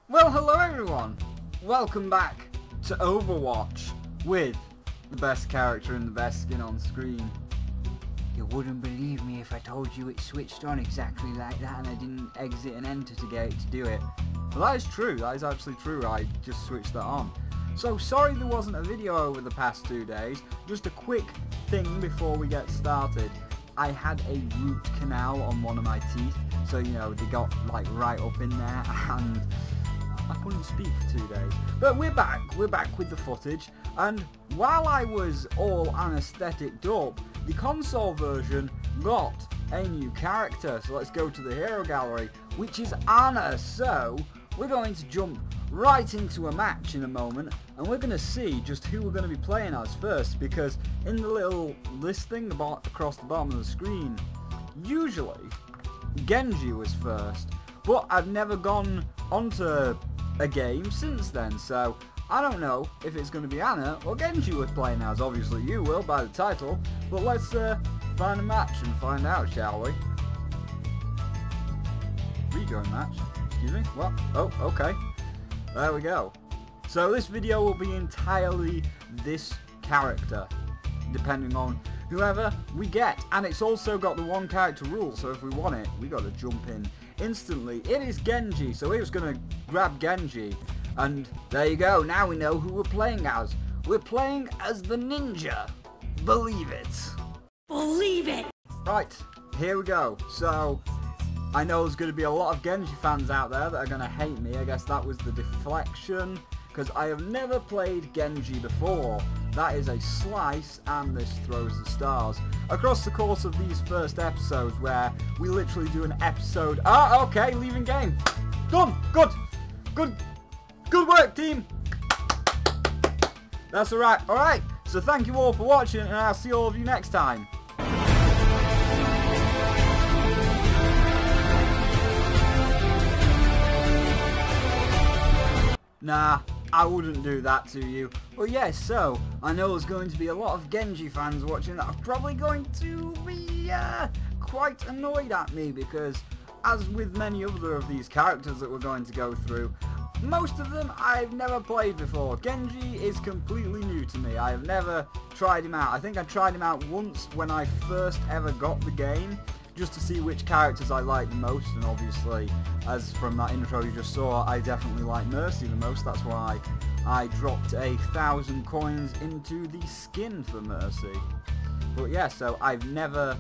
Well, hello everyone! Welcome back to Overwatch with the best character and the best skin on screen. You wouldn't believe me if I told you it switched on exactly like that and I didn't exit and enter to get it to do it. But that is true, that is actually true, I just switched that on. So sorry there wasn't a video over the past 2 days. Just a quick thing before we get started. I had a root canal on one of my teeth, so you know, they got like right up in there and I couldn't speak for 2 days. But we're back with the footage, and while I was all anaesthetic up, the console version got a new character. So let's go to the hero gallery, which is Anna. So we're going to jump right into a match in a moment, and we're going to see just who we're going to be playing as first, because in the little listing across the bottom of the screen, usually Genji was first, but I've never gone onto a game since then, so I don't know if it's going to be Anna or Genji we're playing as. Obviously you will by the title, but let's find a match and find out, shall we? Rejoin match. Excuse me? What? Oh, okay. There we go. So this video will be entirely this character, depending on whoever we get. And it's also got the one character rule, so if we want it, we got to jump in instantly. It is Genji, so we're just going to grab Genji. And there you go, now we know who we're playing as. We're playing as the ninja. Believe it. Believe it! Right, here we go. So I know there's going to be a lot of Genji fans out there that are going to hate me. I guess that was the deflection, because I have never played Genji before. That is a slice, and this throws the stars. Across the course of these first episodes, where we literally do an episode... Ah, okay, leaving game. Done. Good work, team. That's alright. Alright, so thank you all for watching, and I'll see all of you next time. Nah, I wouldn't do that to you. But yes, so, I know there's going to be a lot of Genji fans watching that are probably going to be quite annoyed at me, because as with many other of these characters that we're going to go through, most of them I've never played before. Genji is completely new to me. I have never tried him out. I think I tried him out once when I first ever got the game, just to see which characters I liked the most, and obviously, as from that intro you just saw, I definitely like Mercy the most. That's why I dropped 1,000 coins into the skin for Mercy. But yeah, so I've never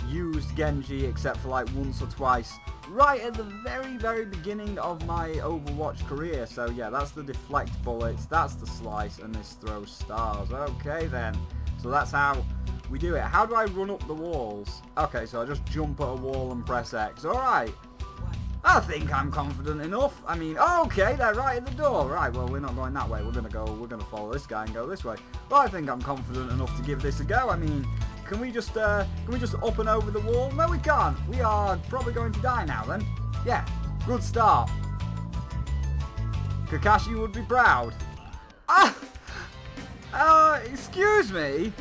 used Genji except for like once or twice, right at the very beginning of my Overwatch career. So yeah, that's the deflect bullets, that's the slice, and this throws stars. Okay then, so that's how we do it. How do I run up the walls? Okay, so I just jump at a wall and press X. Alright. I think I'm confident enough. I mean, okay, they're right at the door. Right, well, we're not going that way. We're gonna follow this guy and go this way. But I think I'm confident enough to give this a go. I mean, can we just up and over the wall? No, we can't. We are probably going to die now then. Yeah, good start. Kakashi would be proud. Excuse me?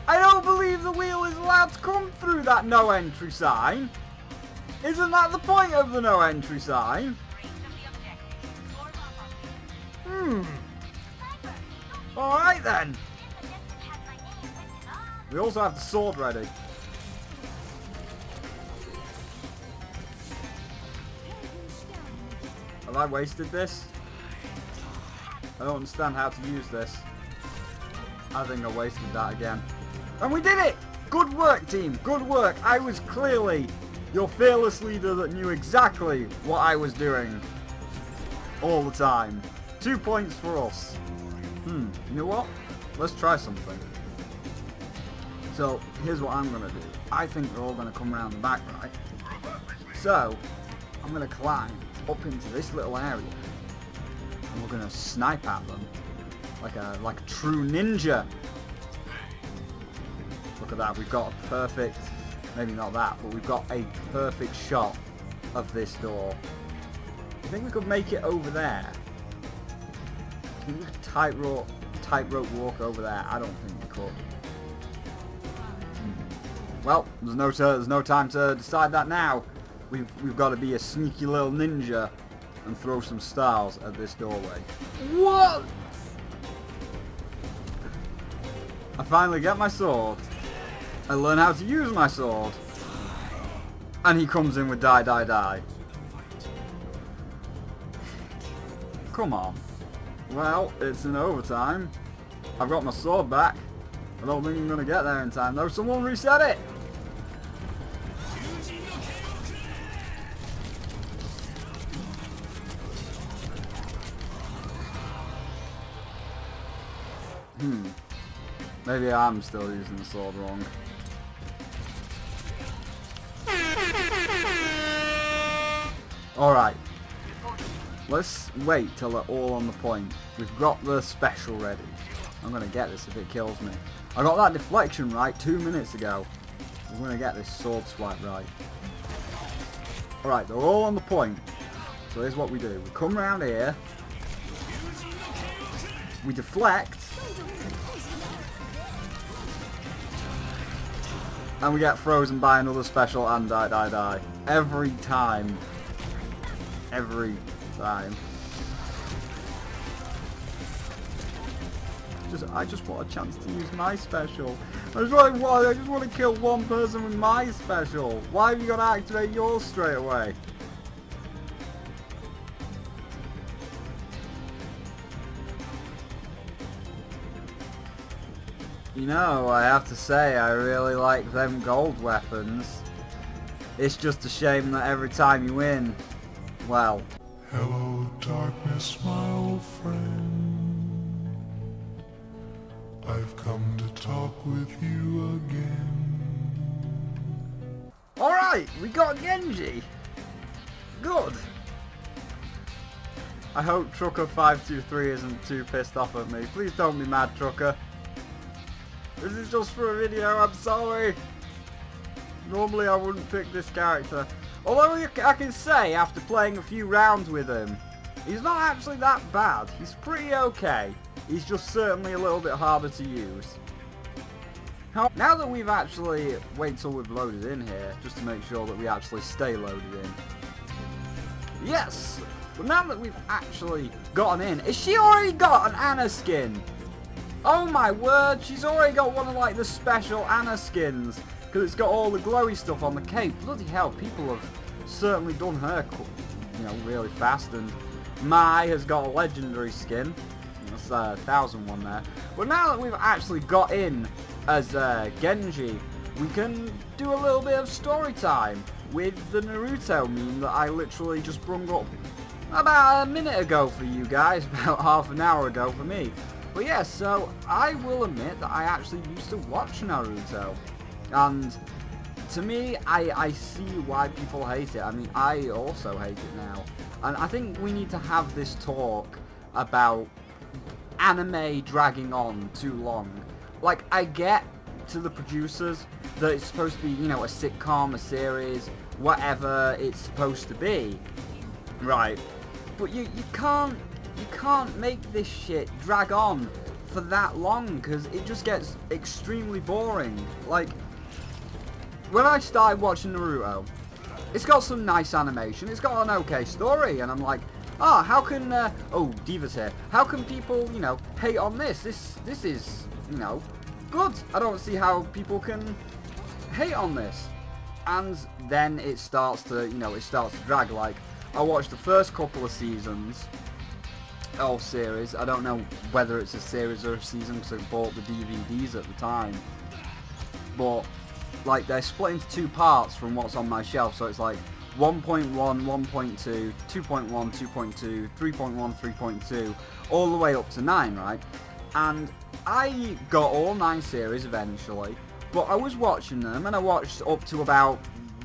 I don't believe the wheel is allowed to come through that no entry sign. Isn't that the point of the no entry sign? Alright then. We also have the sword ready. Have I wasted this? I don't understand how to use this. I think I wasted that again. And we did it! Good work, team. Good work. I was clearly your fearless leader that knew exactly what I was doing. All the time. 2 points for us. You know what? Let's try something. So, here's what I'm going to do. I think they're all going to come around the back, right? So, I'm going to climb up into this little area. And we're going to snipe at them. Like a true ninja. Look at that. We've got a perfect... Maybe not that, but we've got a perfect shot of this door. I think we could make it over there. I think we could tightrope walk over there. I don't think we could. Well, there's no time to decide that now. We've got to be a sneaky little ninja and throw some stars at this doorway. What? I finally get my sword. I learn how to use my sword. And he comes in with die, die, die. Come on. Well, it's in overtime. I've got my sword back. I don't think I'm going to get there in time though. Someone reset it! Maybe I'm still using the sword wrong. Alright. Let's wait till they're all on the point. We've got the special ready. I'm going to get this if it kills me. I got that deflection right 2 minutes ago. I'm going to get this sword swipe right. Alright, they're all on the point. So here's what we do. We come around here. We deflect. And we get frozen by another special and die, die, die. Every time. Every time. I just want a chance to use my special. I just want to kill one person with my special. Why have you got to activate yours straight away? You know, I have to say, I really like them gold weapons. It's just a shame that every time you win, well... Hello darkness, my old friend. I've come to talk with you again. Alright, we got Genji! Good! I hope Trucker523 isn't too pissed off at me. Please don't be mad, Trucker. This is just for a video, I'm sorry. Normally I wouldn't pick this character. Although I can say, after playing a few rounds with him, he's not actually that bad. He's pretty okay. He's just certainly a little bit harder to use. Now that we've actually... Wait till we've loaded in here, just to make sure that we actually stay loaded in. Yes! But now that we've actually gotten in... Has she already got an Anna skin? Oh my word, she's already got one of like the special Anna skins. Because it's got all the glowy stuff on the cape. Bloody hell, people have certainly done her, you know, really fast. And Mai has got a legendary skin. That's a 1001 there. But now that we've actually got in as Genji, we can do a little bit of story time with the Naruto meme that I literally just brung up about a minute ago for you guys, about half an hour ago for me. But yeah, so I will admit that I actually used to watch Naruto. And to me, I see why people hate it. I mean, I also hate it now. And I think we need to have this talk about anime dragging on too long. Like, I get to the producers that it's supposed to be, you know, a sitcom, a series, whatever it's supposed to be. Right. But you can't make this shit drag on for that long, because it just gets extremely boring. Like, when I started watching Naruto, it's got some nice animation, it's got an okay story, and I'm like, ah, how can, oh, Diva's here, how can people, you know, hate on this? This is, you know, good. I don't see how people can hate on this. And then it starts to, you know, it starts to drag. Like, I watched the first couple of seasons, or series, I don't know whether it's a series or a season because I bought the DVDs at the time, but like they're split into two parts from what's on my shelf, so it's like 1.1, 1.2, 2.1, 2.2, 3.1, 3.2, all the way up to 9, right? And I got all 9 series eventually, but I was watching them and I watched up to about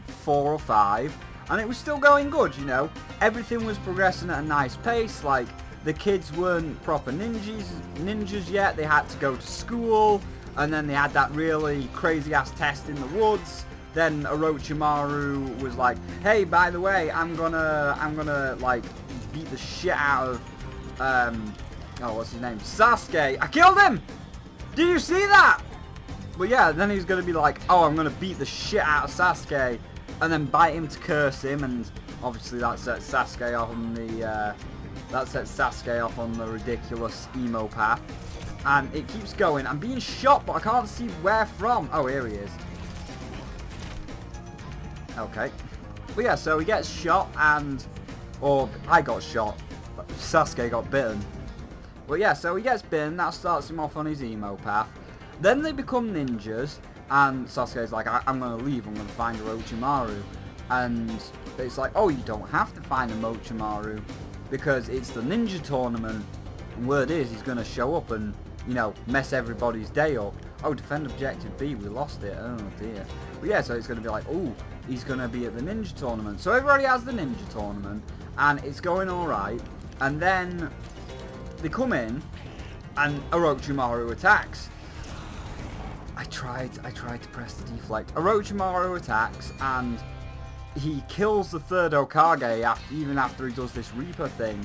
4 or 5, and it was still going good, you know? Everything was progressing at a nice pace. Like, the kids weren't proper ninjas yet, they had to go to school, and then they had that really crazy ass test in the woods. Then Orochimaru was like, hey, by the way, I'm gonna like beat the shit out of oh, what's his name? Sasuke. I killed him! Did you see that? But yeah, then he's gonna be like, oh, I'm gonna beat the shit out of Sasuke, and then bite him to curse him, and obviously that sets Sasuke off on the ridiculous emo path. And it keeps going. I'm being shot, but I can't see where from. Oh, here he is. Okay. But yeah, so he gets shot or I got shot. Sasuke got bitten. But yeah, so he gets bitten. That starts him off on his emo path. Then they become ninjas. And Sasuke's like, I'm going to leave. I'm going to find Orochimaru. And it's like, oh, you don't have to find Orochimaru. Because it's the ninja tournament. And word is, he's going to show up and, you know, mess everybody's day up. Oh, defend objective B. We lost it. Oh, dear. But yeah, so it's going to be like, oh, he's going to be at the ninja tournament. So everybody has the ninja tournament. And it's going alright. And then they come in. And Orochimaru attacks. I tried to press the deflect. Orochimaru attacks and he kills the third Hokage even after he does this Reaper thing.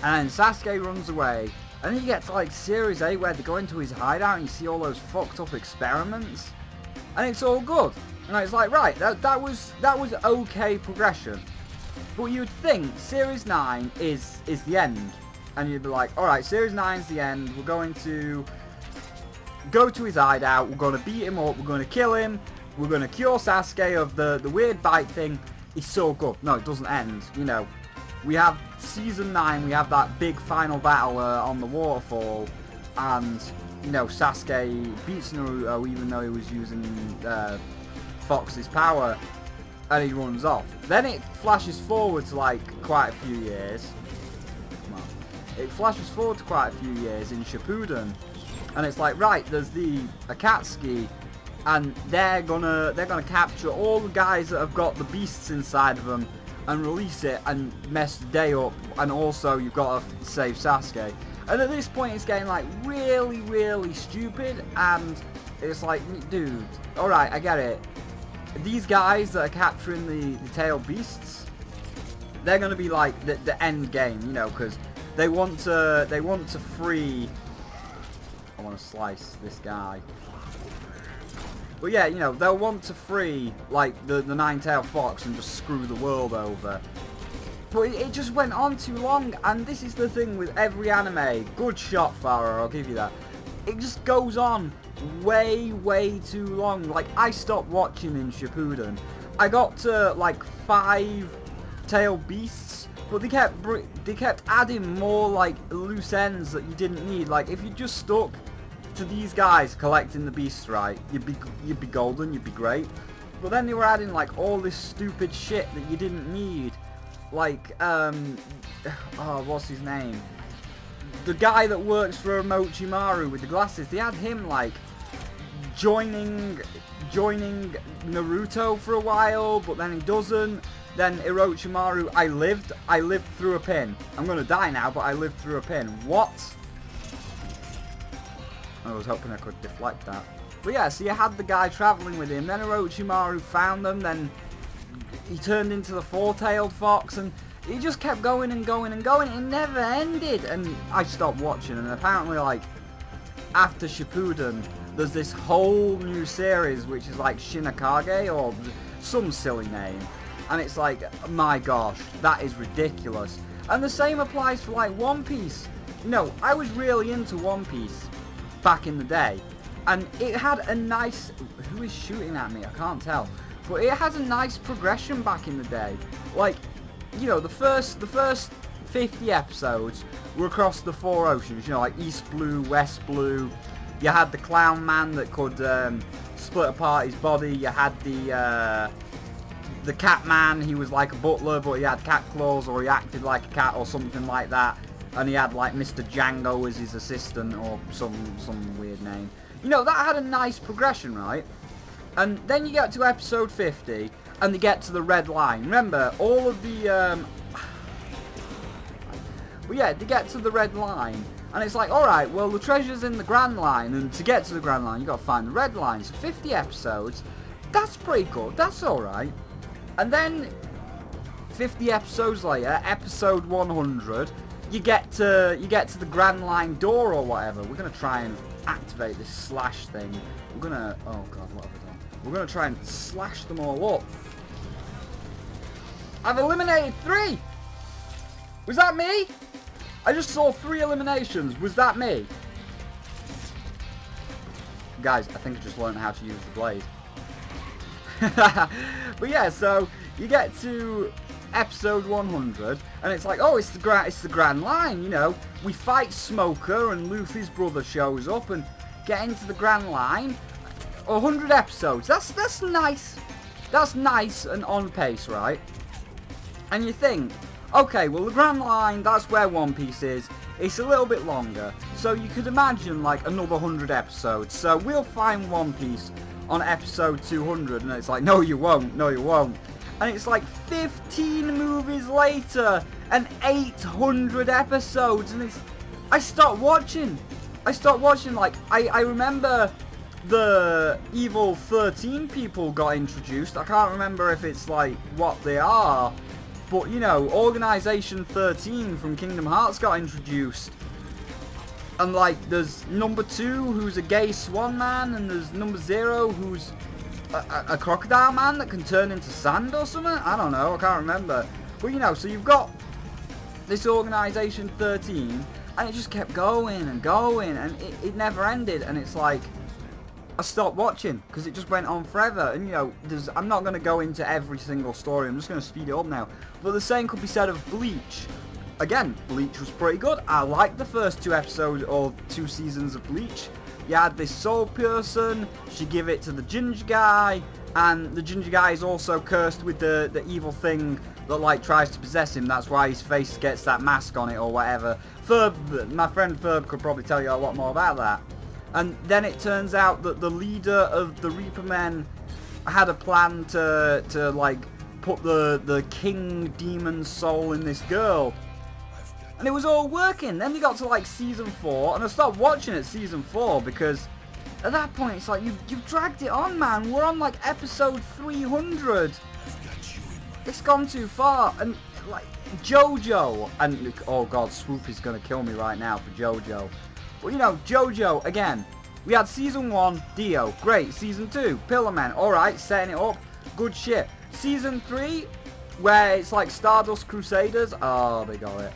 And then Sasuke runs away and he gets like Series 8 where they go into his hideout and you see all those fucked up experiments. And it's all good. And it's like, right, that was okay progression. But you'd think Series 9 is the end. And you'd be like, alright, Series 9's the end. We're going to go to his hideout, we're going to beat him up, we're going to kill him, we're going to cure Sasuke of the weird bite thing. It's so good. No, it doesn't end. You know, we have Season 9, we have that big final battle on the waterfall, and, you know, Sasuke beats Naruto even though he was using Fox's power, and he runs off. Then it flashes forward to, like, quite a few years. Come on. It flashes forward to quite a few years in Shippuden. And it's like, right, there's the Akatsuki, and they're gonna capture all the guys that have got the beasts inside of them and release it and mess the day up. And also, you've got to save Sasuke. And at this point, it's getting like really, really stupid. And it's like, dude, all right, I get it. These guys that are capturing the tail beasts, they're gonna be like the end game, you know, because they want to free. I want to slice this guy. But yeah, you know, they'll want to free, like, the nine-tailed fox and just screw the world over. But it just went on too long, and this is the thing with every anime. Good shot, Farah, I'll give you that. It just goes on way, way too long. Like, I stopped watching in Shippuden. I got to, like, 5 tailed beasts, but they kept adding more, like, loose ends that you didn't need. Like, if you just stuck to these guys collecting the beasts right, you'd be golden, you'd be great. But then they were adding, like, all this stupid shit that you didn't need. Like, oh, what's his name? The guy that works for Orochimaru with the glasses, they had him, like, joining Naruto for a while, but then he doesn't. Then Orochimaru, I lived through a pin. I'm gonna die now, but I lived through a pin. What? I was hoping I could deflect that. But yeah, so you had the guy traveling with him, then Orochimaru found them, then he turned into the four-tailed fox, and he just kept going and going and going. It never ended, and I stopped watching. And apparently, like, after Shippuden, there's this whole new series which is like Shinakage or some silly name, and it's like, my gosh, that is ridiculous. And the same applies for, like, One Piece. You know, I was really into One Piece back in the day, and it had a nice, who is shooting at me, I can't tell, but it has a nice progression back in the day. Like, you know, the first 50 episodes were across the 4 oceans, you know, like East Blue, West Blue. You had the clown man that could split apart his body. You had the cat man, he was like a butler, but he had cat claws, or he acted like a cat or something like that. And he had, like, Mr. Django as his assistant, or some weird name. You know, that had a nice progression, right? And then you get to episode 50, and they get to the red line. Remember, all of the, But yeah, they get to the red line, and it's like, alright, well, the treasure's in the Grand Line, and to get to the Grand Line, you gotta find the red line. So 50 episodes, that's pretty good, that's alright. And then, 50 episodes later, episode 100, you get to the Grand Line door or whatever. We're gonna try and activate this slash thing. We're gonna, oh god, what have I done? We're gonna try and slash them all up. I've eliminated 3! Was that me? I just saw 3 eliminations. Was that me? Guys, I think I just learned how to use the blade. But yeah, so you get to episode 100, and it's like, oh, it's the grand line, you know. We fight Smoker, and Luffy's brother shows up, and get into the grand line. 100 episodes. That's nice. That's nice and on pace, right? And you think, okay, well, the grand line, that's where One Piece is. It's a little bit longer, so you could imagine like another 100 episodes. So we'll find One Piece on episode 200, and it's like, no, you won't. No, you won't. And it's like 15 movies later and 800 episodes, and it's... I stopped watching. Like, I remember the Evil 13 people got introduced. I can't remember if it's like what they are, but you know, Organization 13 from Kingdom Hearts got introduced. And like, there's number 2 who's a gay swan man, and there's number 0 who's a crocodile man that can turn into sand or something? I don't know, I can't remember. But you know, so you've got this Organization 13, and it just kept going and going, and it never ended, and it's like, I stopped watching, because it just went on forever, and you know, I'm not going to go into every single story, I'm just going to speed it up now. But the same could be said of Bleach. Again, Bleach was pretty good. I liked the first 2 episodes, or 2 seasons of Bleach. You had this soul person, she give it to the ginger guy, and the ginger guy is also cursed with the evil thing that like tries to possess him. That's why his face gets that mask on it or whatever. Ferb, my friend Ferb could probably tell you a lot more about that. And then it turns out that the leader of the Reaper Men had a plan to like put the king demon soul in this girl. And it was all working. Then we got to like season 4, and I stopped watching at season 4 because at that point it's like you've dragged it on, man. We're on like episode 300. It's gone too far. And like JoJo, and oh god, Swoop is gonna kill me right now for JoJo. But you know, JoJo again. We had season 1, Dio, great. Season 2, Pillar Man, all right, setting it up, good shit. Season 3, where it's like Stardust Crusaders. Oh, they got it.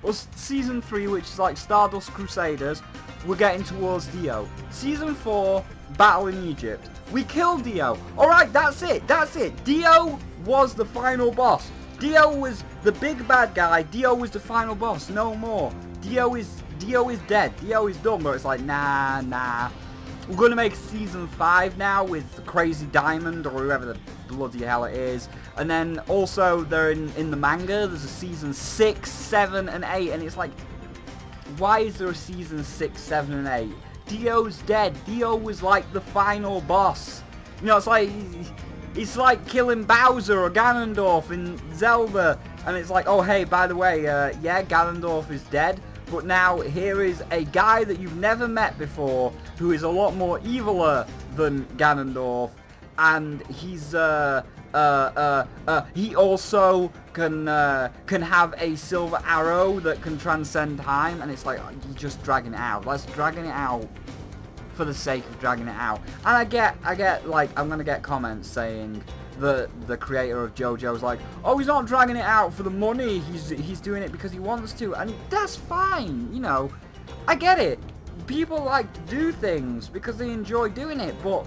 Well, season 3, which is like Stardust Crusaders, we're getting towards Dio. Season 4, Battle in Egypt. We killed Dio. Alright, that's it. Dio was the final boss. Dio was the big bad guy. Dio was the final boss. No more. Dio is dead. Dio is done. But it's like, nah. We're going to make season 5 now with Crazy Diamond or whoever the bloody hell it is. And then also they're in the manga. There's a season 6, 7, and 8. And it's like, why is there a season 6, 7, and 8? Dio's dead. Dio was like the final boss. You know, it's like killing Bowser or Ganondorf in Zelda. And it's like, oh hey, by the way, yeah, Ganondorf is dead. But now here is a guy that you've never met before who is a lot more eviler than Ganondorf, and he's he also can have a silver arrow that can transcend time, and it's like, you're just dragging it out. Let's dragging it out for the sake of dragging it out. And I get like, I'm gonna get comments saying the creator of JoJo's like, oh, he's not dragging it out for the money, he's doing it because he wants to, and that's fine, you know, I get it. People like to do things because they enjoy doing it, but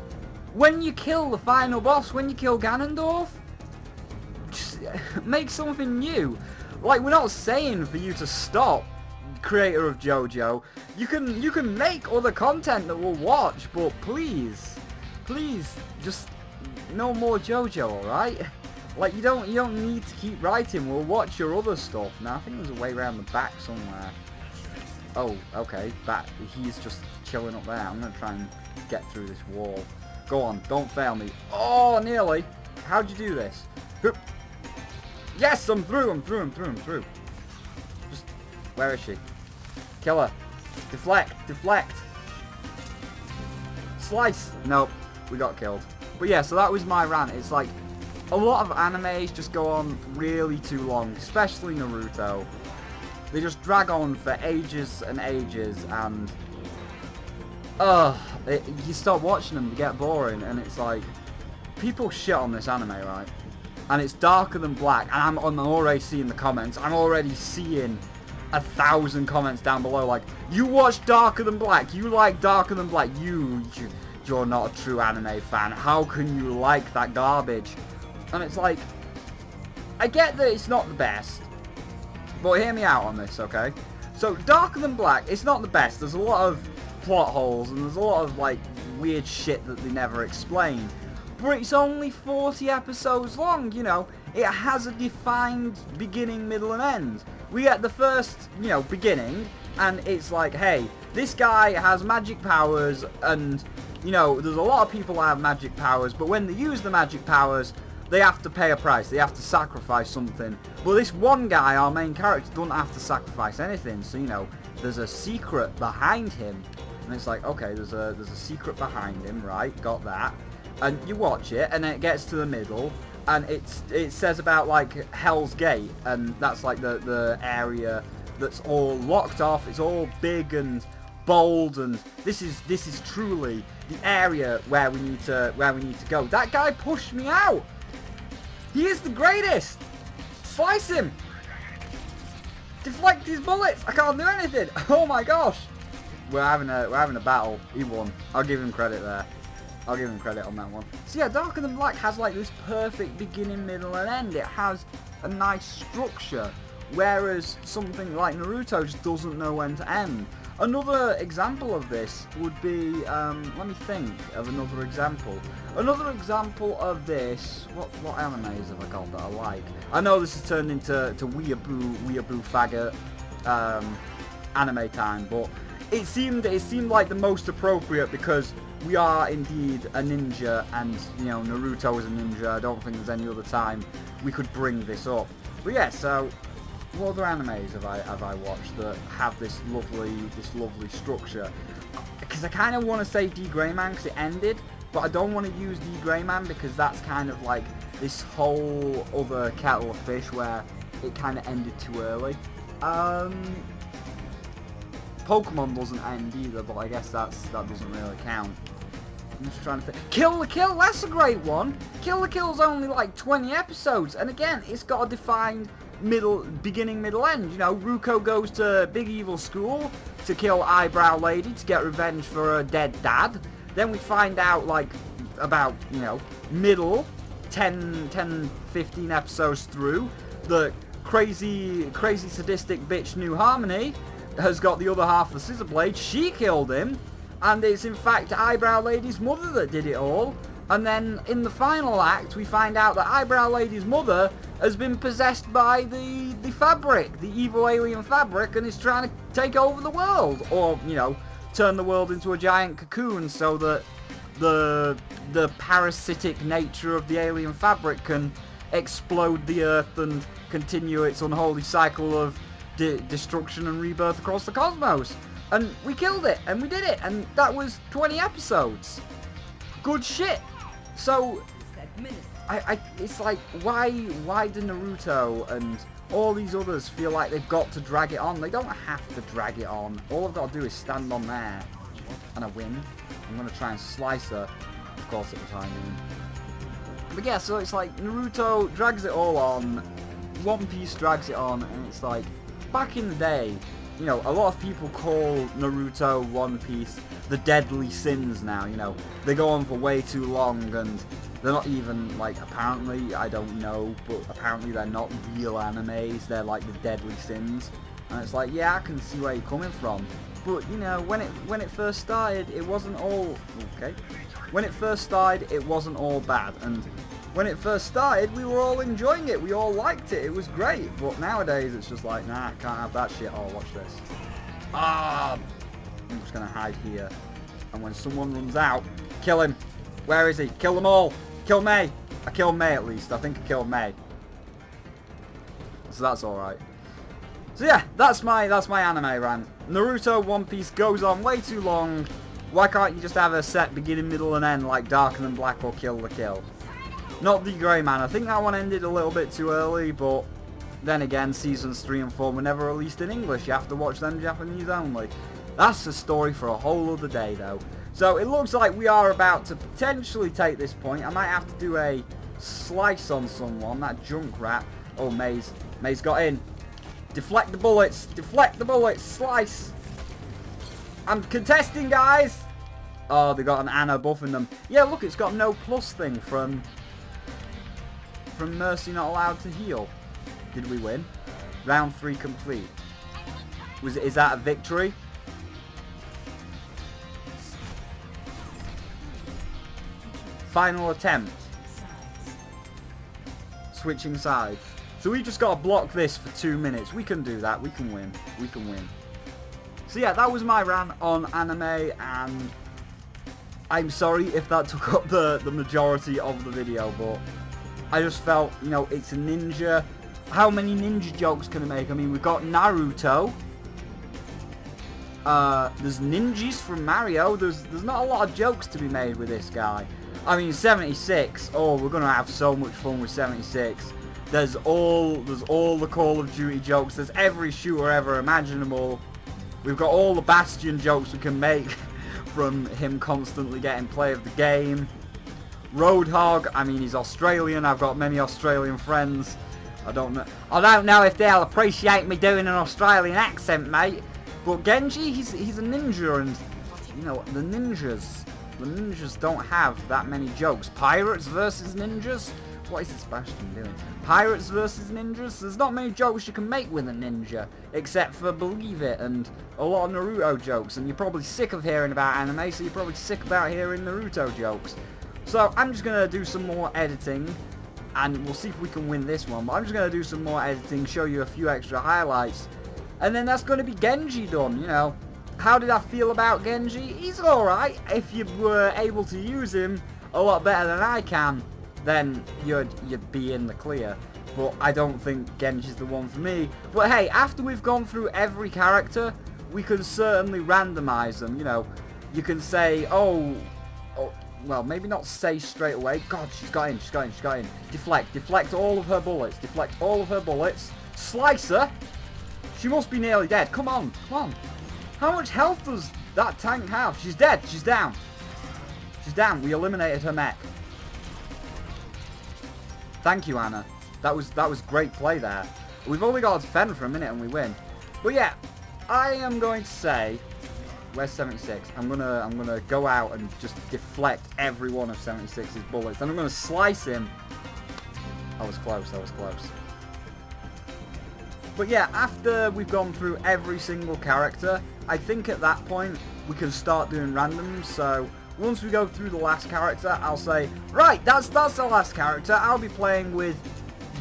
when you kill the final boss, when you kill Ganondorf, just make something new. Like, we're not saying for you to stop, creator of JoJo. You can make other content that we'll watch, but please, just no more JoJo, alright? Like, you don't need to keep writing. We'll watch your other stuff. Now, I think there's a way around the back somewhere. Oh, okay. He's just chilling up there. I'm going to try and get through this wall. Go on, don't fail me. Oh, nearly. How'd you do this? Yes, I'm through. Just, where is she? Kill her. Deflect. Slice. Nope, we got killed. But yeah, so that was my rant. It's like, a lot of animes just go on really too long, especially Naruto. They just drag on for ages and ages, and you start watching them, they get boring, and it's like, people shit on this anime, right? and it's darker than black, and I'm already seeing the comments. I'm already seeing 1,000 comments down below like, you watch Darker Than Black, you like Darker Than Black, you're not a true anime fan, how can you like that garbage? And it's like, I get that it's not the best, but hear me out on this, okay? So Darker Than Black, it's not the best. There's a lot of plot holes and there's a lot of like weird shit that they never explain. But it's only 40 episodes long, you know. It has a defined beginning, middle and end. We get the first, you know, beginning, and it's like, hey, this guy has magic powers, and, you know, there's a lot of people that have magic powers, but when they use the magic powers, they have to pay a price, they have to sacrifice something. But this one guy, our main character, doesn't have to sacrifice anything, so, you know, there's a secret behind him. And it's like, okay, there's a secret behind him, right, got that. And you watch it, and then it gets to the middle, and it says about like Hell's Gate, and that's like the area that's all locked off. It's all big and bold, and this is truly the area where we need to go. That guy pushed me out. He is the greatest. Slice him. Deflect his bullets. I can't do anything. Oh my gosh. We're having a battle. He won. I'll give him credit there. I'll give him credit on that one. So yeah, Darker Than Black has like this perfect beginning, middle and end. It has a nice structure, whereas something like Naruto just doesn't know when to end. Another example of this would be, let me think of another example. Another example of this, what animes have I got that I like? I know this has turned into weeaboo faggot anime time, but it seemed like the most appropriate because we are indeed a ninja, and you know Naruto is a ninja. I don't think there's any other time we could bring this up. But yeah, so what other animes have I watched that have this lovely structure? Because I kind of want to say D Greyman because it ended, but I don't want to use D Greyman because that's kind of like this whole other kettle of fish where it kind of ended too early. Pokemon doesn't end either, but I guess that doesn't really count. I'm just trying to think. Kill la Kill, that's a great one. Kill la Kill's only like 20 episodes, and again, it's got a defined beginning, middle, end. You know, Ruko goes to Big Evil School to kill Eyebrow Lady to get revenge for her dead dad. Then we find out like about, you know, middle 10, 15 episodes through, the crazy sadistic bitch New Harmony has got the other half of the scissor blade. She killed him, and it's in fact Eyebrow Lady's mother that did it all. And then in the final act we find out that Eyebrow Lady's mother has been possessed by the fabric, the evil alien fabric, and is trying to take over the world, or you know, turn the world into a giant cocoon so that the parasitic nature of the alien fabric can explode the earth and continue its unholy cycle of destruction and rebirth across the cosmos. And we killed it, and we did it, and that was 20 episodes. Good shit. So it's like, why do Naruto and all these others feel like they've got to drag it on? They don't have to drag it on. All I've got to do is stand on there and I win. I'm gonna try and slice her, of course, at the time being. But yeah, so it's like Naruto drags it all on, One Piece drags it on, and it's like, back in the day, you know, a lot of people call Naruto, One Piece, the deadly sins now, you know. They go on for way too long, and they're not even, like, apparently, I don't know, but apparently they're not real animes, they're like the deadly sins. And it's like, yeah, I can see where you're coming from. But, you know, when it first started, it wasn't all, okay. When it first started, it wasn't all bad, and when it first started, we were all enjoying it, we all liked it, it was great. But nowadays, it's just like, nah, can't have that shit. Oh, watch this. Ah, I'm just gonna hide here. And when someone runs out, kill him. Where is he? Kill them all. Kill May. I killed May at least. I think I killed May. So that's alright. So yeah, that's my anime rant. Naruto, One Piece goes on way too long. Why can't you just have a set beginning, middle and end like Darker Than Black or Kill la Kill? Not the Greyman. I think that one ended a little bit too early, but then again, seasons 3 and 4 were never released in English. You have to watch them Japanese only. That's a story for a whole other day, though. So it looks like we are about to potentially take this point. I might have to do a slice on someone. That junk rat. Oh, Maze. Maze got in. Deflect the bullets. Deflect the bullets. Slice. I'm contesting, guys. Oh, they got an Anna buffing them. Yeah, look, it's got no plus thing from Mercy not allowed to heal. Did we win? Round 3 complete. Is that a victory? Final attempt. Switching sides. So we just got to block this for 2 minutes. We can do that. We can win. We can win. So yeah, that was my rant on anime, and I'm sorry if that took up the majority of the video, but I just felt, you know, it's a ninja. How many ninja jokes can I make? I mean, we've got Naruto. There's ninjas from Mario. There's not a lot of jokes to be made with this guy. I mean, 76. Oh, we're gonna have so much fun with 76. There's all the Call of Duty jokes. There's every shooter ever imaginable. We've got all the Bastion jokes we can make from him constantly getting play of the game. Roadhog, I mean, he's Australian. I've got many Australian friends. I don't know if they'll appreciate me doing an Australian accent, mate. But Genji, he's a ninja, and you know the ninjas don't have that many jokes. Pirates versus ninjas. What is this Bastion doing? Pirates versus ninjas? There's not many jokes you can make with a ninja, except for Believe It and a lot of Naruto jokes. And you're probably sick of hearing about anime, so you're probably sick about hearing Naruto jokes. So I'm just going to do some more editing, and we'll see if we can win this one. But I'm just going to do some more editing, show you a few extra highlights, and then that's going to be Genji done, you know. How did I feel about Genji? He's alright. If you were able to use him a lot better than I can, then you'd be in the clear. But I don't think Genji's the one for me. But hey, after we've gone through every character, we can certainly randomize them, you know. You can say, oh, well, maybe not say straight away. God, she's got in. Deflect all of her bullets. Deflect all of her bullets. Slice her. She must be nearly dead. Come on. How much health does that tank have? She's dead. She's down. We eliminated her mech. Thank you, Anna. That was great play there. We've only got to defend for a minute and we win. But yeah, I am going to say, where's 76? I'm gonna go out and just deflect every one of 76's bullets. And I'm gonna slice him. I was close. But yeah, after we've gone through every single character, I think at that point we can start doing randoms. So once we go through the last character, I'll say, right, that's the last character. I'll be playing with,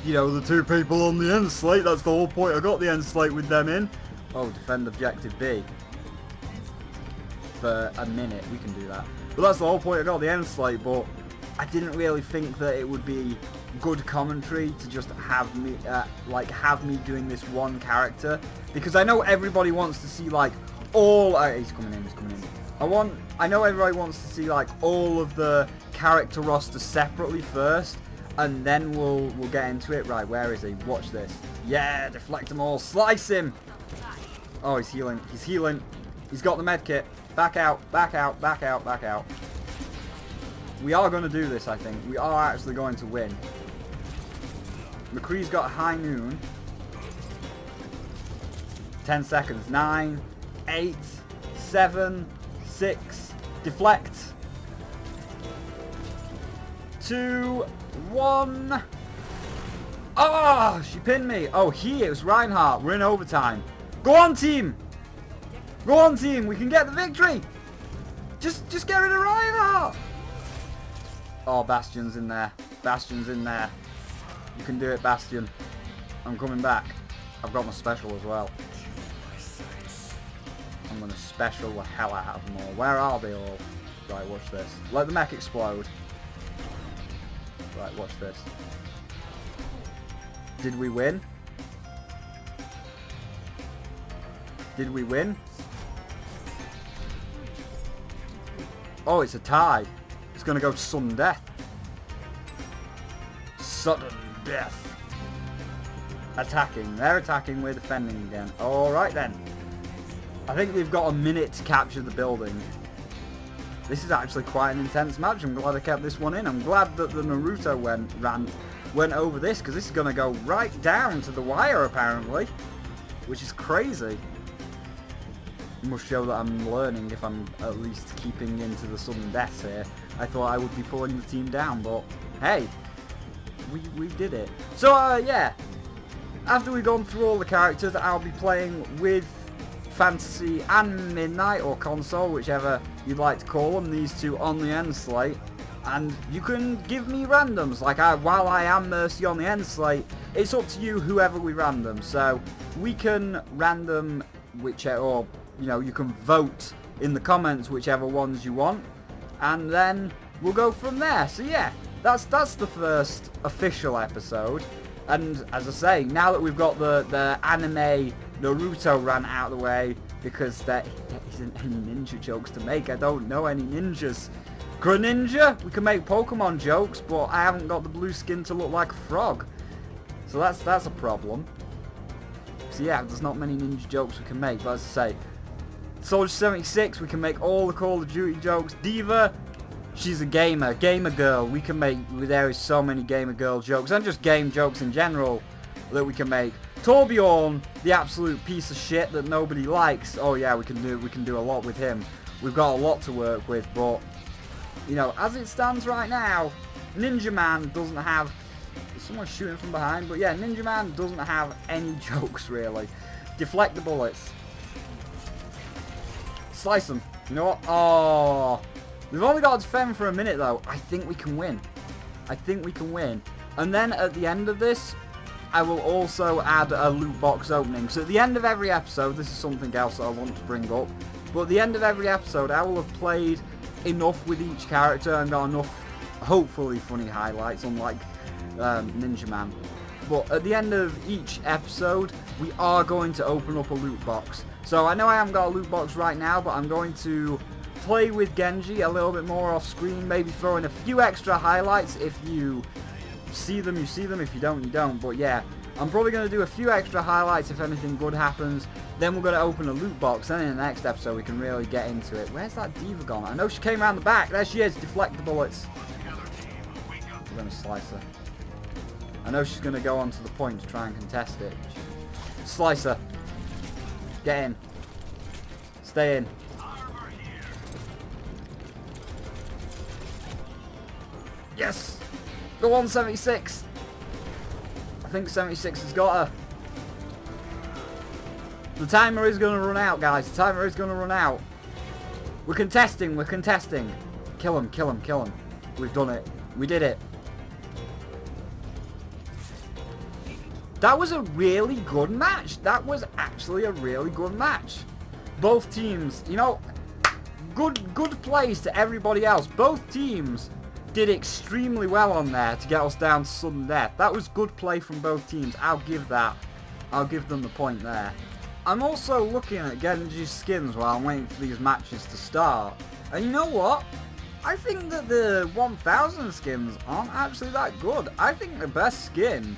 you know, the 2 people on the end slate. That's the whole point. I got the end slate with them in. Oh, defend objective B. For a minute, we can do that. But that's the whole point. I got the end slate, but I didn't really think that it would be good commentary to just have me have me doing this one character, because I know everybody wants to see like all he's coming in. I know everybody wants to see like all of the character roster separately first, and then we'll get into it. Right, where is he? Watch this. Yeah, deflect them all. Slice him. Oh, he's healing. He's got the med kit. Back out. We are going to do this, I think. We are actually going to win. McCree's got high noon. 10 seconds. 9, 8, 7, 6. Deflect. 2, 1. Oh, she pinned me. Oh, it was Reinhardt. We're in overtime. Go on, team. We can get the victory. Just get rid of Reinhardt. Oh, Bastion's in there. You can do it, Bastion. I'm coming back. I've got my special as well. I'm going to special the hell out of them all. Where are they all? Right, watch this. Let the mech explode. Right, watch this. Did we win? Oh, it's a tie. It's going to go to sudden death. Sudden death. Attacking. They're attacking. We're defending again. Alright then. I think we've got a minute to capture the building. This is actually quite an intense match. I'm glad I kept this one in. I'm glad that the Naruto rant went over this, because this is going to go right down to the wire, apparently. Which is crazy. Must show that I'm learning if I'm at least keeping into the sudden deaths here. I thought I would be pulling the team down, but hey, we did it. So yeah, after we've gone through all the characters, I'll be playing with Fantasy and Midnight, or Console, whichever you'd like to call them, these two on the end slate. And you can give me randoms, like while I am Mercy on the end slate, it's up to you whoever we random. So we can random whichever, or you know, you can vote in the comments whichever ones you want, and then we'll go from there. So yeah, that's the first official episode. And as I say, now that we've got the anime Naruto rant out of the way, because there isn't any ninja jokes to make. I don't know any ninjas. Greninja, we can make Pokemon jokes, but I haven't got the blue skin to look like a frog. So that's a problem. So yeah, there's not many ninja jokes we can make, but as I say, Soldier 76, we can make all the Call of Duty jokes. Diva, she's a gamer girl. We can make, there is so many gamer girl jokes, and just game jokes in general that we can make. Torbjorn, the absolute piece of shit that nobody likes. Oh yeah, we can do a lot with him. We've got a lot to work with, but you know, as it stands right now, Ninja Man doesn't have, someone shooting from behind, but yeah, Ninja Man doesn't have any jokes really. Deflect the bullets. Slice them. You know what? Oh, we've only got to defend for a minute though. I think we can win. I think we can win. And then at the end of this, I will also add a loot box opening. So at the end of every episode, this is something else that I want to bring up, but at the end of every episode, I will have played enough with each character and got enough, hopefully, funny highlights, unlike Ninja Man. But at the end of each episode, we are going to open up a loot box. So I know I haven't got a loot box right now, but I'm going to play with Genji a little bit more off screen, maybe throw in a few extra highlights. If you see them, you see them. If you don't, you don't. But yeah, I'm probably going to do a few extra highlights if anything good happens. Then we're going to open a loot box. Then in the next episode, we can really get into it. Where's that Diva gone? I know she came around the back. There she is. Deflect the bullets. We're going to slice her. I know she's going to go onto the point to try and contest it. Slice her. Get in. Stay in. Yes! Go on, 76! I think 76 has got her. The timer is going to run out, guys. The timer is going to run out. We're contesting. We're contesting. Kill him, kill him, kill him. We've done it. We did it. That was a really good match. That was actually a really good match. Both teams, you know, good plays to everybody else. Both teams did extremely well on there to get us down to sudden death. That was good play from both teams. I'll give them the point there. I'm also looking at Genji's skins while I'm waiting for these matches to start. And you know what? I think that the 1000 skins aren't actually that good. I think the best skin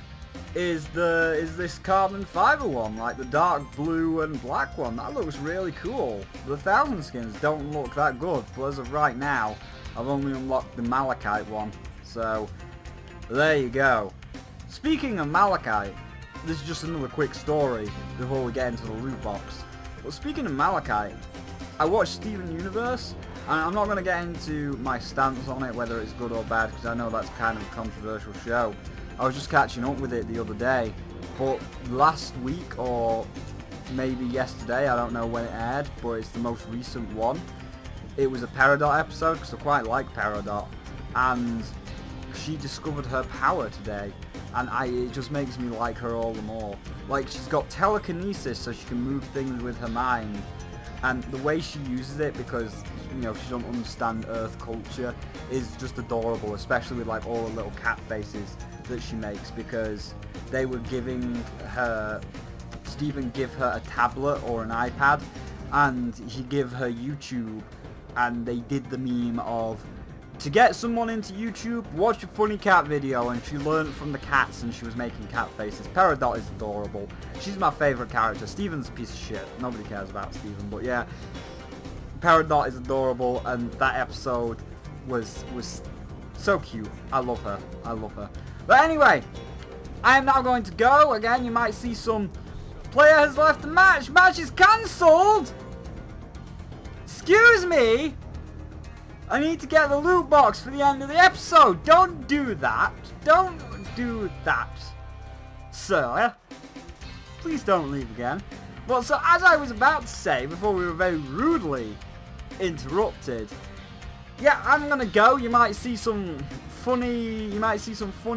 is this carbon fiber one, like the dark blue and black one. That looks really cool. The 1000 skins don't look that good, but as of right now, I've only unlocked the Malachite one. So, there you go. Speaking of Malachite, this is just another quick story before we get into the loot box. But speaking of Malachite, I watched Steven Universe, and I'm not going to get into my stance on it, whether it's good or bad, because I know that's kind of a controversial show. I was just catching up with it the other day, but last week, or maybe yesterday, I don't know when it aired, but it's the most recent one. It was a Peridot episode, because I quite like Peridot, and she discovered her power today, and it just makes me like her all the more. Like, she's got telekinesis, so she can move things with her mind, and the way she uses it, because, you know, she doesn't understand Earth culture, is just adorable, especially with, like, all the little cat faces that she makes, because they were giving her, Steven give her a tablet or an iPad, and he give her YouTube, and they did the meme of, to get someone into YouTube, watch a funny cat video, and she learned from the cats and she was making cat faces. Peridot is adorable. She's my favourite character. Steven's a piece of shit. Nobody cares about Steven, but yeah. Peridot is adorable, and that episode was so cute. I love her. I love her. But anyway, I am now going to go. Again, you might see some player has left the match. Match is cancelled. Excuse me. I need to get the loot box for the end of the episode. Don't do that. Don't do that, sir. Please don't leave again. Well, so as I was about to say before we were very rudely interrupted, yeah, I'm gonna go. You might see some funny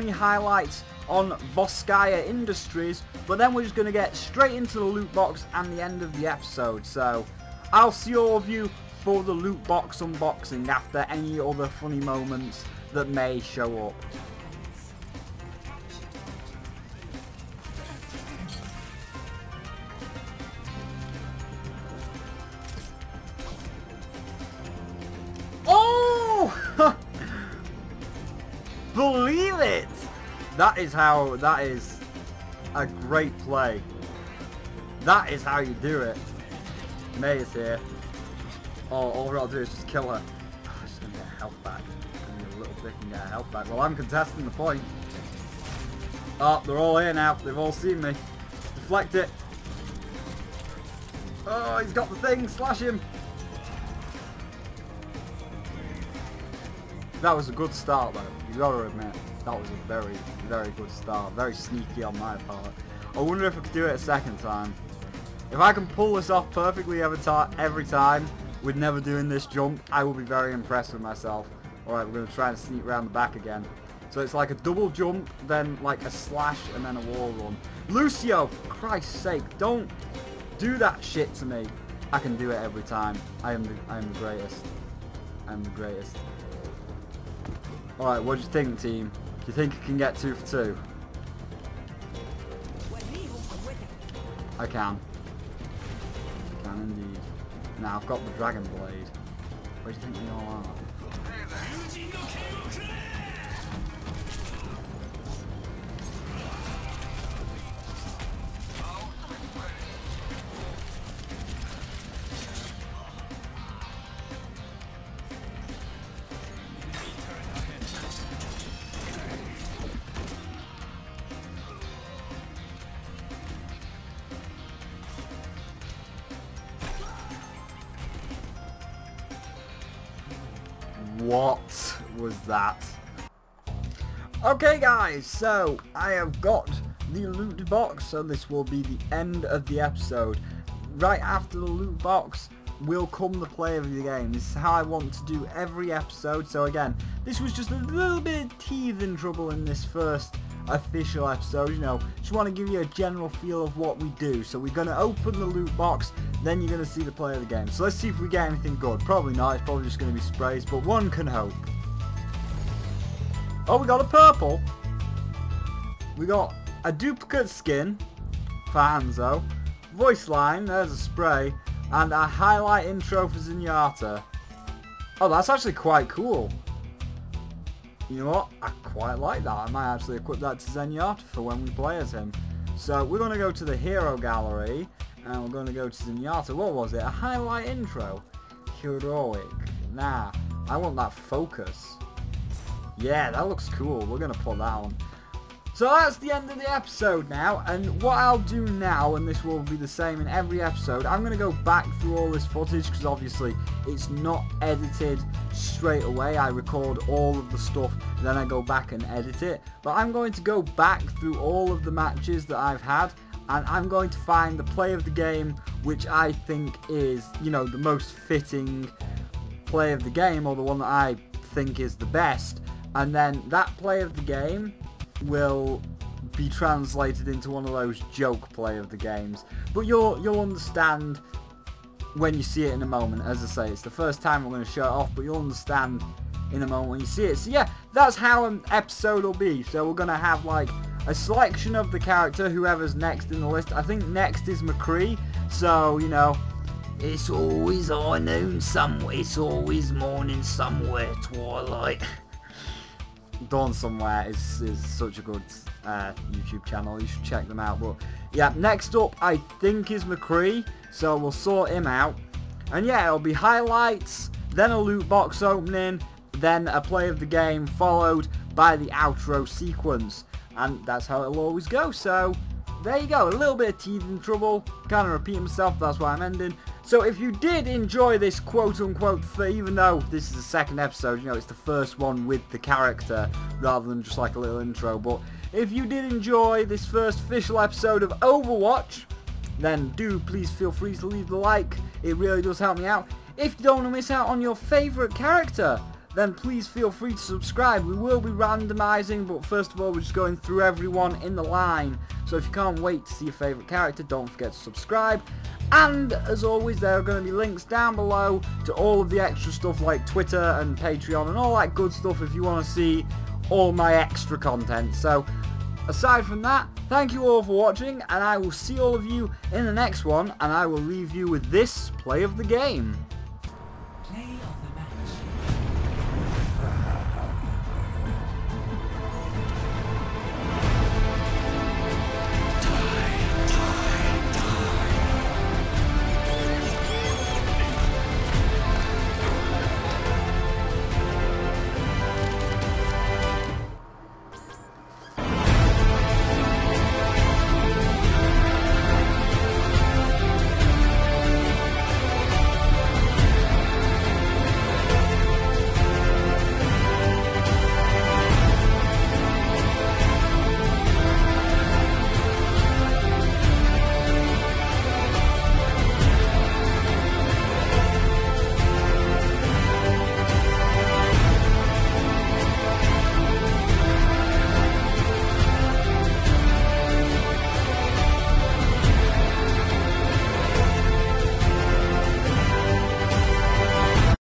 highlights on Voskaya Industries, but then we're just gonna get straight into the loot box and the end of the episode. So I'll see all of you for the loot box unboxing after any other funny moments that may show up. Oh! Believe it! That is a great play. That is how you do it. May is here. Oh, all we're gonna do is just kill her. Oh, she's gonna get health back. Give me a little bit and get health back. Well, I'm contesting the point. Oh, they're all here now. They've all seen me. Deflect it. Oh, he's got the thing. Slash him. That was a good start, though. You gotta admit, that was a very, very good start. Very sneaky on my part. I wonder if I could do it a second time. If I can pull this off perfectly every time, with never doing this jump, I will be very impressed with myself. Alright, we're going to try and sneak around the back again. So it's like a double jump, then like a slash, and then a wall run. Lucio, for Christ's sake, don't do that shit to me. I can do it every time. I am the greatest. I am the greatest. Alright, what do you think, team? Do you think I can get 2 for 2? I can. I can indeed. Now I've got the Dragon Blade. Where do you think they all are? What was that? Okay guys, so I have got the loot box, so this will be the end of the episode. Right after the loot box will come the play of the game. This is how I want to do every episode. So again, this was just a little bit of teething trouble in this first official episode, you know, just want to give you a general feel of what we do. So we're going to open the loot box, then you're going to see the play of the game. So let's see if we get anything good. Probably not, it's probably just going to be sprays, but one can hope. Oh, we got a purple. We got a duplicate skin for Hanzo, voice line, there's a spray, and a highlight intro for Zenyatta. Oh, that's actually quite cool. You know what? I quite like that. I might actually equip that to Zenyatta for when we play as him. So we're going to go to the hero gallery and we're going to go to Zenyatta. What was it? A highlight intro. Heroic. Nah, I want that focus. Yeah, that looks cool. We're going to put that on. So that's the end of the episode now, and what I'll do now, and this will be the same in every episode, I'm going to go back through all this footage, because obviously it's not edited straight away. I record all of the stuff, then I go back and edit it, but I'm going to go back through all of the matches that I've had, and I'm going to find the play of the game, which I think is, you know, the most fitting play of the game, or the one that I think is the best, and then that play of the game will be translated into one of those joke play of the games, but you'll understand when you see it in a moment. As I say, it's the first time I'm going to show it off, but you'll understand in a moment when you see it. So yeah, that's how an episode will be. So we're going to have like a selection of the character, whoever's next in the list. I think next is McCree, so you know, it's always high noon somewhere, it's always morning somewhere, twilight. Dawn Somewhere is such a good YouTube channel, you should check them out. But yeah, next up I think is McCree, so we'll sort him out. And yeah, it'll be highlights, then a loot box opening, then a play of the game, followed by the outro sequence. And that's how it'll always go. So there you go, a little bit of teething trouble, kind of repeating myself, that's why I'm ending. So if you did enjoy this quote-unquote, even though this is the second episode, you know, it's the first one with the character, rather than just like a little intro, but if you did enjoy this first official episode of Overwatch, then do please feel free to leave the like, it really does help me out. If you don't want to miss out on your favourite character, then please feel free to subscribe. We will be randomising, but first of all we're just going through everyone in the line. So if you can't wait to see your favourite character, don't forget to subscribe. And as always, there are going to be links down below to all of the extra stuff like Twitter and Patreon and all that good stuff if you want to see all my extra content. So aside from that, thank you all for watching, and I will see all of you in the next one, and I will leave you with this play of the game. Play of the